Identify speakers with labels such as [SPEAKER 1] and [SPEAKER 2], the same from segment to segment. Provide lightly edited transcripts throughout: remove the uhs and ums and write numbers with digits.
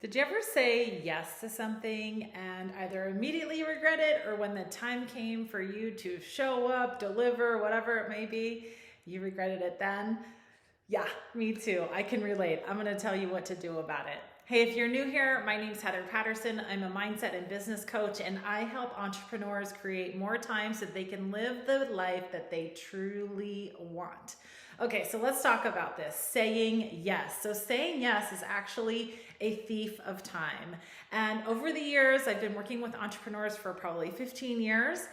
[SPEAKER 1] Did you ever say yes to something and either immediately regret it, or when the time came for you to show up, deliver, whatever it may be, you regretted it then? Yeah, me too. I can relate. I'm going to tell you what to do about it. Hey, if you're new here, my name's Heather Patterson. I'm a mindset and business coach, and I help entrepreneurs create more time so they can live the life that they truly want. Okay, so let's talk about this saying yes. So, saying yes is actually a thief of time. And over the years, I've been working with entrepreneurs for probably 15 years.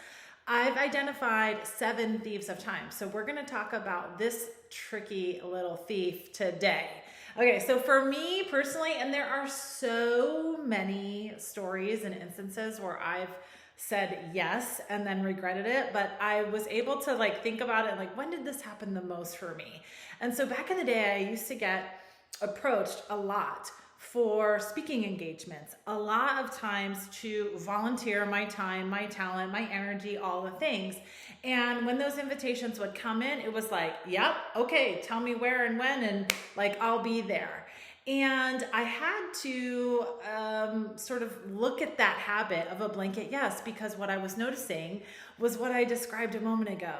[SPEAKER 1] I've identified 7 thieves of time. So we're going to talk about this tricky little thief today. Okay, so for me personally, and there are so many stories and instances where I've said yes and then regretted it, but I was able to think about it, like, when did this happen the most for me? And so back in the day, I used to get approached a lot for speaking engagements, a lot of times to volunteer my time, my talent, my energy, all the things. And when those invitations would come in, it was like, yep, okay, tell me where and when, and I'll be there. And I had to sort of look at that habit of a blanket yes, because what I was noticing was what I described a moment ago.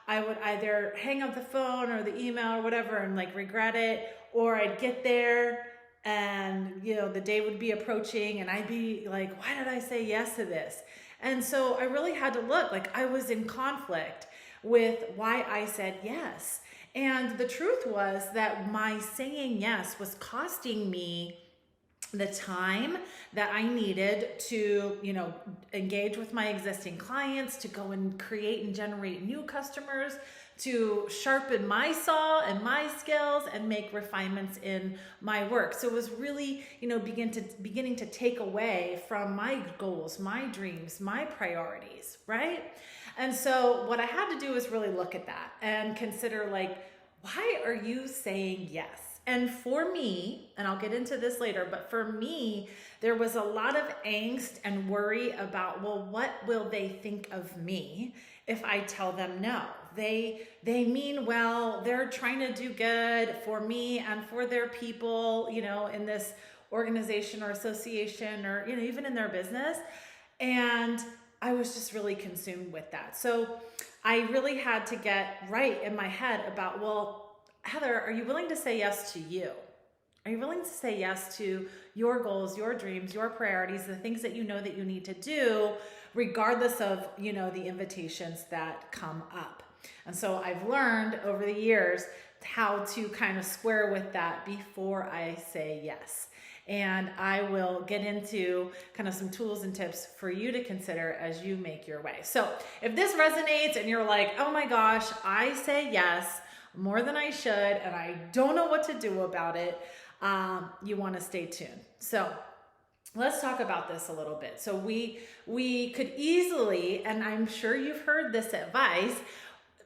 [SPEAKER 1] I would either hang up the phone or the email or whatever and regret it, or I'd get there and the day would be approaching and I'd be like, why did I say yes to this? And so I really had to look, like, I was in conflict with why I said yes. And the truth was that my saying yes was costing me the time that I needed to, engage with my existing clients, to go and create and generate new customers, to sharpen my saw and my skills and make refinements in my work. So it was really, beginning to take away from my goals, my dreams, my priorities, right? And so what I had to do is really look at that and consider, why are you saying yes? And for me, and I'll get into this later, but for me, there was a lot of angst and worry about, well, what will they think of me if I tell them no? They mean well, they're trying to do good for me and for their people, in this organization or association, or, even in their business. And I was just really consumed with that. So I really had to get right in my head about, well, Heather, are you willing to say yes to you? Are you willing to say yes to your goals, your dreams, your priorities, the things that you know that you need to do, regardless of, the invitations that come up? And so I've learned over the years how to kind of square with that before I say yes. And I will get into kind of some tools and tips for you to consider as you make your way. So if this resonates and you're like, oh my gosh, I say yes more than I should, and I don't know what to do about it, you want to stay tuned. So let's talk about this a little bit. So we could easily, and I'm sure you've heard this advice,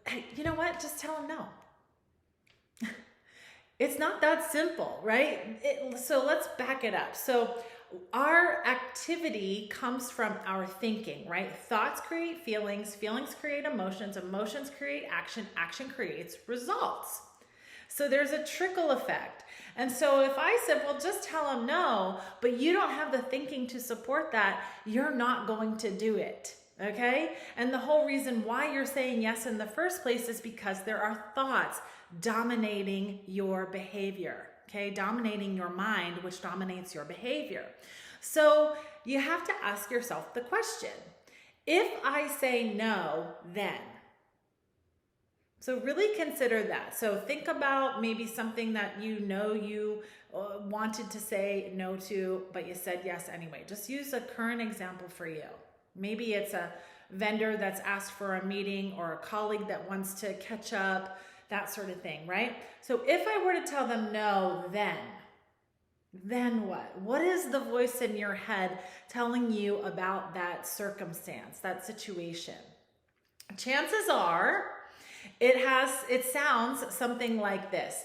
[SPEAKER 1] hey, you know what? Just tell them no. It's not that simple, right? So let's back it up. So our activity comes from our thinking, right? Thoughts create feelings, feelings create emotions, emotions create action, action creates results. So there's a trickle effect. And so if I said, well, just tell them no, but you don't have the thinking to support that, you're not going to do it. Okay? And the whole reason why you're saying yes in the first place is because there are thoughts dominating your behavior. Okay, dominating your mind, which dominates your behavior. So you have to ask yourself the question, if I say no, then. So really consider that. So think about maybe something that you wanted to say no to, but you said yes anyway. Just use a current example for you. Maybe it's a vendor that's asked for a meeting, or a colleague that wants to catch up, that sort of thing, right? So if I were to tell them no, then what? What is the voice in your head telling you about that circumstance, that situation? Chances are it sounds something like this.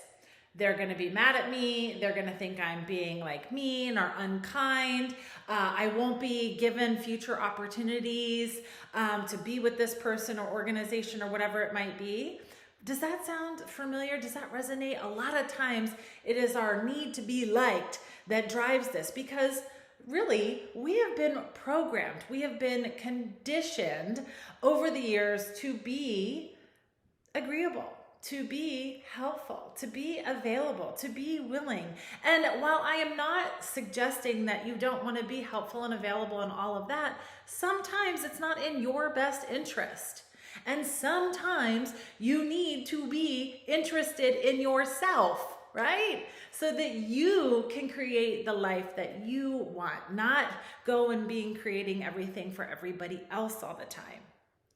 [SPEAKER 1] They're going to be mad at me. They're going to think I'm being mean or unkind. I won't be given future opportunities to be with this person or organization or whatever it might be. Does that sound familiar? Does that resonate? A lot of times it is our need to be liked that drives this, because really we have been programmed, we have been conditioned over the years to be agreeable, to be helpful, to be available, to be willing. And while I am not suggesting that you don't want to be helpful and available and all of that, sometimes it's not in your best interest. And sometimes you need to be interested in yourself, right? So that you can create the life that you want, not go and creating everything for everybody else all the time.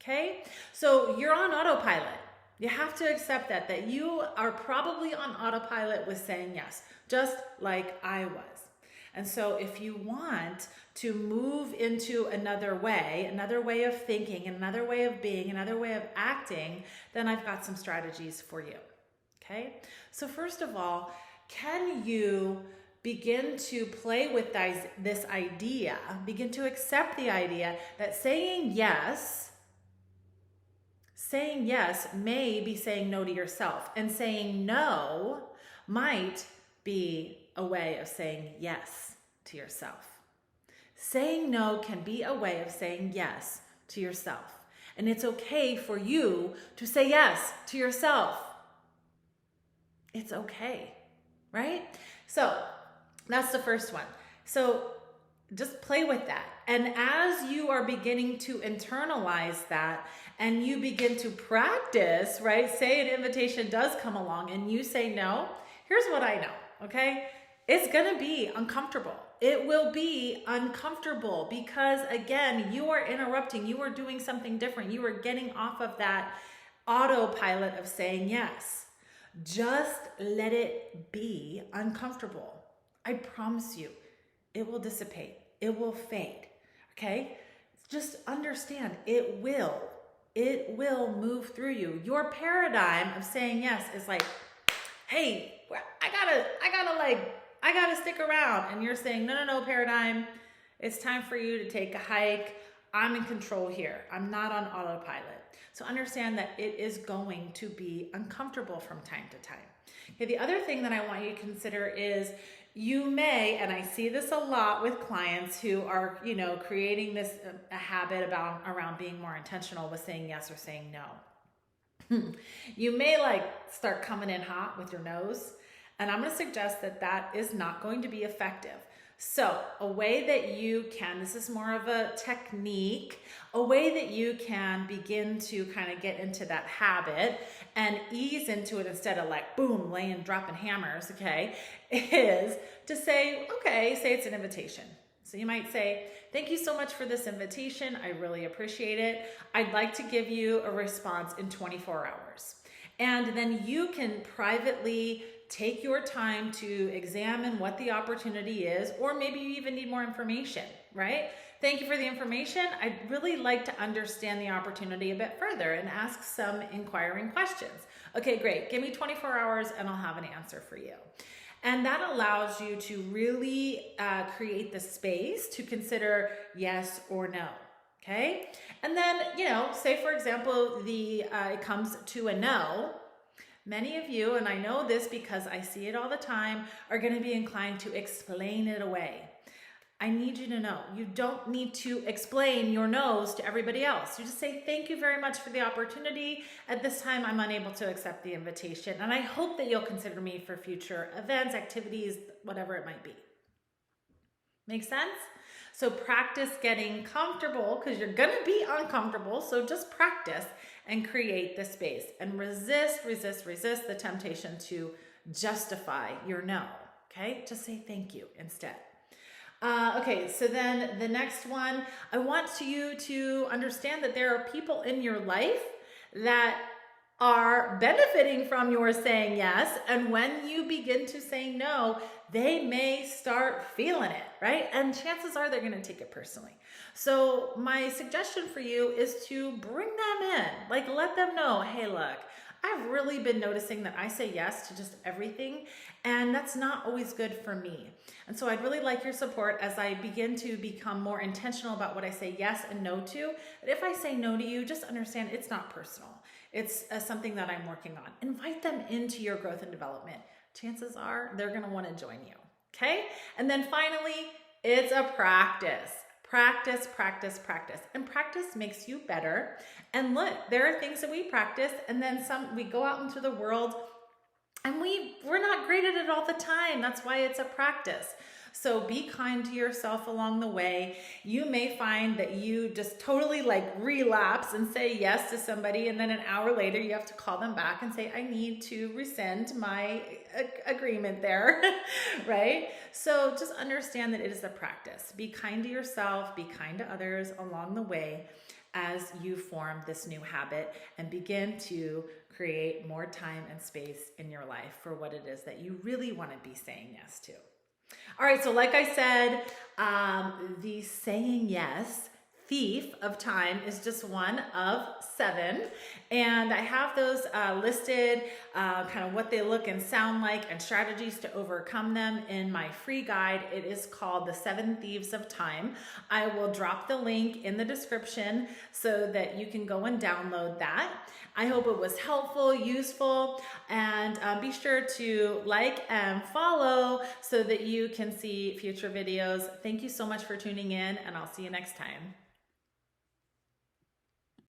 [SPEAKER 1] Okay? So you're on autopilot. You have to accept that you are probably on autopilot with saying yes, just like I was. And so if you want to move into another way of thinking, another way of being, another way of acting, then I've got some strategies for you. Okay? So first of all, can you begin to play with this idea, begin to accept the idea that saying yes may be saying no to yourself, and saying no might be a way of saying yes to yourself. Saying no can be a way of saying yes to yourself. And it's okay for you to say yes to yourself. It's okay, right? So that's the first one. So just play with that. And as you are beginning to internalize that and you begin to practice, right? Say an invitation does come along and you say no. Here's what I know, okay? It's gonna be uncomfortable. It will be uncomfortable because, again, you are interrupting, you are doing something different. You are getting off of that autopilot of saying yes. Just let it be uncomfortable. I promise you, it will dissipate. It will fade, okay? Just understand, it will move through you. Your paradigm of saying yes is like, hey, I gotta stick around. And you're saying, no, paradigm, it's time for you to take a hike. I'm in control here. I'm not on autopilot. So understand that it is going to be uncomfortable from time to time. Okay, the other thing that I want you to consider is you may, and I see this a lot with clients who are, creating this a habit around being more intentional with saying yes or saying no. You may start coming in hot with your nose, and I'm going to suggest that is not going to be effective. So a way that you can, this is more of a technique, a way that you can begin to kind of get into that habit and ease into it instead of boom, dropping hammers, okay, is to say it's an invitation. So you might say, thank you so much for this invitation. I really appreciate it. I'd like to give you a response in 24 hours. And then you can privately take your time to examine what the opportunity is, or maybe you even need more information, right? Thank you for the information. I'd really like to understand the opportunity a bit further and ask some inquiring questions. Okay, great. Give me 24 hours and I'll have an answer for you. And that allows you to really create the space to consider yes or no. Okay. And then, say for example, it comes to a no. Many of you, and I know this because I see it all the time, are going to be inclined to explain it away. I need you to know, you don't need to explain your no's to everybody else. You just say, thank you very much for the opportunity. At this time, I'm unable to accept the invitation. And I hope that you'll consider me for future events, activities, whatever it might be. Make sense? So practice getting comfortable, because you're going to be uncomfortable. So just practice and create the space and resist the temptation to justify your no. Okay. Just say thank you instead. Okay. So then the next one, I want you to understand that there are people in your life that are benefiting from your saying yes. And when you begin to say no, they may start feeling it, right? And chances are they're going to take it personally. So my suggestion for you is to bring them in, let them know, hey, look, I've really been noticing that I say yes to just everything, and that's not always good for me. And so I'd really like your support as I begin to become more intentional about what I say yes and no to. But if I say no to you, just understand it's not personal. It's something that I'm working on. Invite them into your growth and development. Chances are they're going to want to join you. Okay. And then finally, it's a practice. Practice, practice, practice. And practice makes you better. And look, there are things that we practice and then we go out into the world and we're not great at it all the time. That's why it's a practice. So be kind to yourself along the way. You may find that you just totally relapse and say yes to somebody, and then an hour later you have to call them back and say, I need to rescind my agreement there, right? So just understand that it is a practice. Be kind to yourself, be kind to others along the way as you form this new habit and begin to create more time and space in your life for what it is that you really want to be saying yes to. All right, so like I said, the saying yes thief of time is just one of 7. And I have those listed, kind of what they look and sound like and strategies to overcome them in my free guide. It is called The 7 Thieves of Time. I will drop the link in the description so that you can go and download that. I hope it was helpful, useful, and be sure to like and follow so that you can see future videos. Thank you so much for tuning in, and I'll see you next time.